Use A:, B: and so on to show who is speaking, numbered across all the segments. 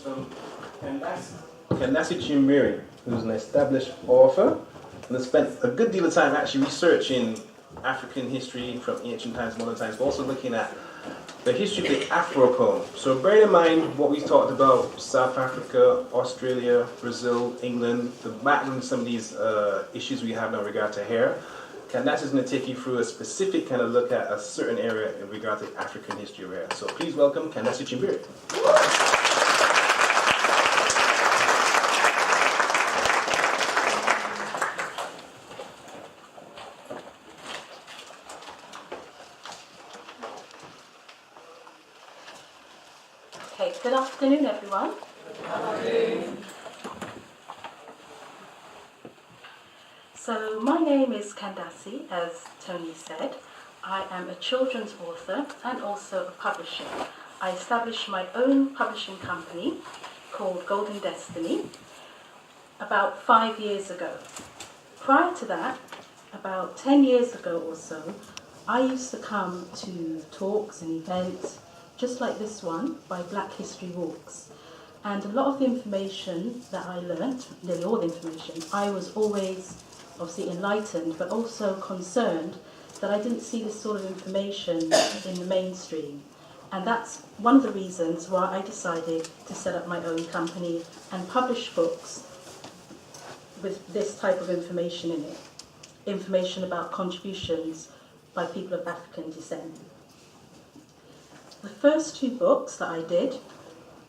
A: from Kandace Chimbiri, who's an established author and has spent a good deal of time actually researching African history from ancient times, modern times, but also looking at the history of the Afro-poem. So bear in mind what we talked about, South Africa, Australia, Brazil, England, the background of some of these issues we have in regard to hair. Kandace is going to take you through a specific kind of look at a certain area in regard to African history of hair. So please welcome Kandace Chimbiri.
B: Okay, good afternoon, everyone. Good afternoon. So my name is Kandace, as Tony said. I am a children's author and also a publisher. I established my own publishing company called Golden Destiny about 5 years ago. Prior to that, about 10 years ago or so, I used to come to talks and events just like this one by Black History Walks. And a lot of the information that I learned, nearly all the information, I was always obviously enlightened, but also concerned that I didn't see this sort of information in the mainstream. And that's one of the reasons why I decided to set up my own company and publish books with this type of information in it. Information about contributions by people of African descent. The first two books that I did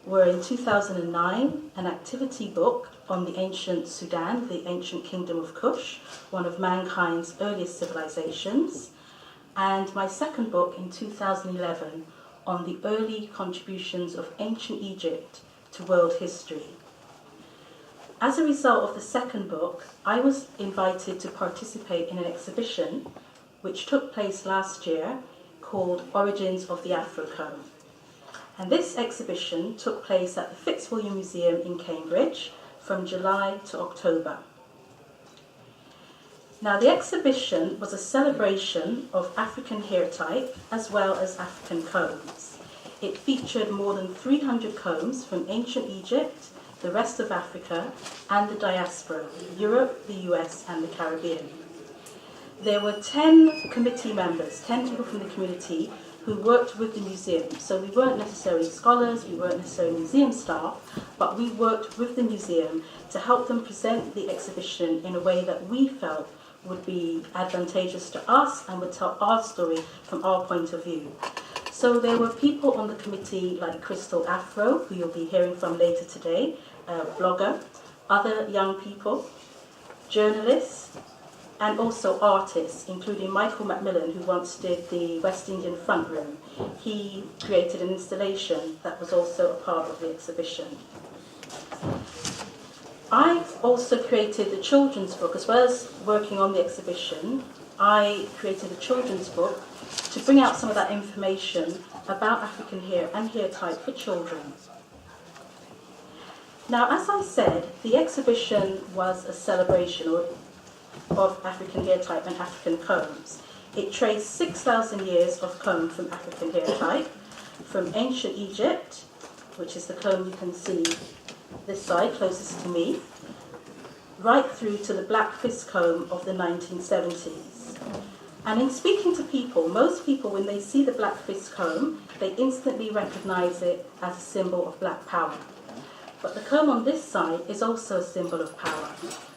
B: were in 2009, an activity book on the ancient Sudan, the ancient kingdom of Kush, one of mankind's earliest civilizations, and my second book in 2011 on the early contributions of ancient Egypt to world history. As a result of the second book, I was invited to participate in an exhibition which took place last year called Origins of the Afro-Comb. And this exhibition took place at the Fitzwilliam Museum in Cambridge from July to October. Now, the exhibition was a celebration of African hair type as well as African combs. It featured more than 300 combs from ancient Egypt, the rest of Africa, and the diaspora, Europe, the US, and the Caribbean. There were 10 committee members, 10 people from the community who worked with the museum. So we weren't necessarily scholars, we weren't necessarily museum staff, but we worked with the museum to help them present the exhibition in a way that we felt would be advantageous to us and would tell our story from our point of view. So there were people on the committee like Crystal Afro, who you'll be hearing from later today, a blogger, other young people, journalists, and also artists, including Michael Macmillan, who once did the West Indian Front Room. He created an installation that was also a part of the exhibition. I've also created the children's book, as well as working on the exhibition. I created a children's book to bring out some of that information about African hair and hair type for children. Now, as I said, the exhibition was a celebration of African hair type and African combs. It traced 6,000 years of comb from African hair type, from ancient Egypt, which is the comb you can see this side, closest to me, right through to the black fist comb of the 1970s. And in speaking to people, most people, when they see the black fist comb, they instantly recognize it as a symbol of black power. But the comb on this side is also a symbol of power.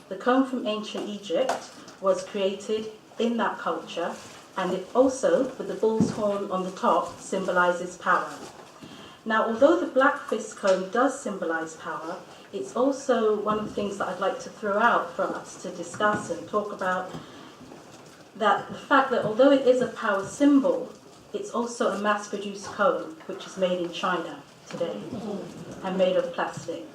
B: The comb from ancient Egypt was created in that culture, and it also, with the bull's horn on the top, symbolizes power. Now, although the black fist comb does symbolize power, it's also one of the things that I'd like to throw out for us to discuss and talk about, that the fact that although it is a power symbol, it's also a mass-produced comb, which is made in China today and made of plastic.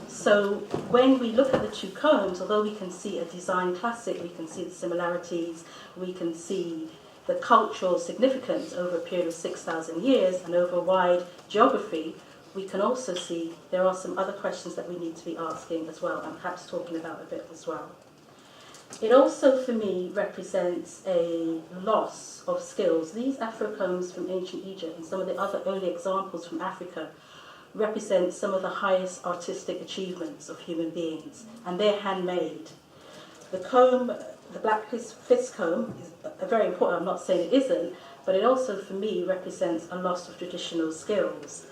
B: So when we look at the two combs, although we can see a design classic, we can see the similarities, we can see the cultural significance over a period of 6,000 years and over a wide geography, we can also see there are some other questions that we need to be asking as well, and perhaps talking about a bit as well. It also, for me, represents a loss of skills. These Afro combs from ancient Egypt and some of the other early examples from Africa represent some of the highest artistic achievements of human beings, and they're handmade. The comb, the black fist comb, is very important. I'm not saying it isn't, but it also, for me, represents a loss of traditional skills.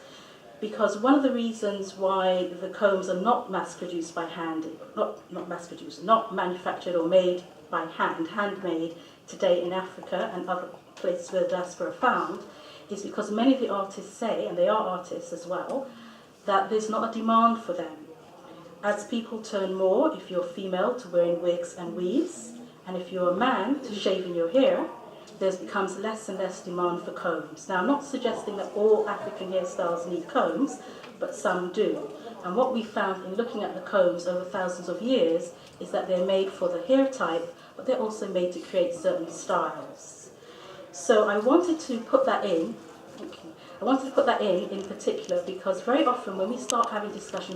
B: Because one of the reasons why the combs are not mass-produced by hand, not manufactured or made by hand, handmade today in Africa and other places where the diaspora are found, is because many of the artists say, and they are artists as well, that there's not a demand for them. As people turn more, if you're female, to wearing wigs and weaves, and if you're a man, to shaving your hair, there becomes less and less demand for combs. Now, I'm not suggesting that all African hairstyles need combs, but some do. And what we found in looking at the combs over thousands of years is that they're made for the hair type, but they're also made to create certain styles. So I wanted to put that in, I wanted to put that in particular because very often when we start having discussions